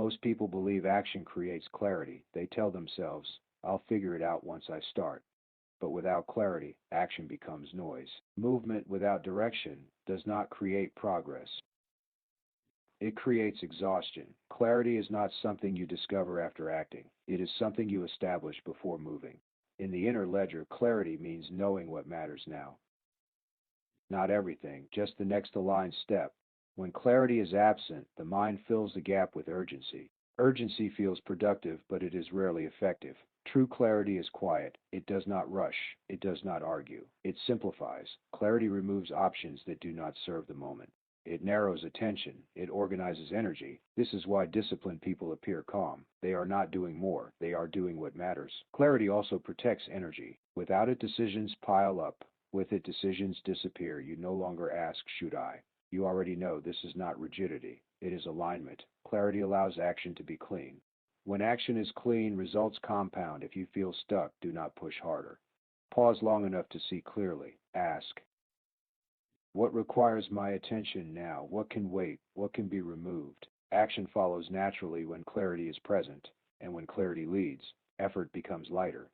Most people believe action creates clarity. They tell themselves, I'll figure it out once I start. But without clarity, action becomes noise. Movement without direction does not create progress. It creates exhaustion. Clarity is not something you discover after acting. It is something you establish before moving. In the inner ledger, clarity means knowing what matters now. Not everything, just the next aligned step. When clarity is absent, the mind fills the gap with urgency. Urgency feels productive, but it is rarely effective. True clarity is quiet. It does not rush. It does not argue. It simplifies. Clarity removes options that do not serve the moment. It narrows attention. It organizes energy. This is why disciplined people appear calm. They are not doing more. They are doing what matters. Clarity also protects energy. Without it, decisions pile up. With it, decisions disappear. You no longer ask, should I? You already know this is not rigidity. It is alignment. Clarity allows action to be clean. When action is clean, results compound. If you feel stuck, do not push harder. Pause long enough to see clearly. Ask, what requires my attention now? What can wait? What can be removed? Action follows naturally when clarity is present, and when clarity leads, effort becomes lighter.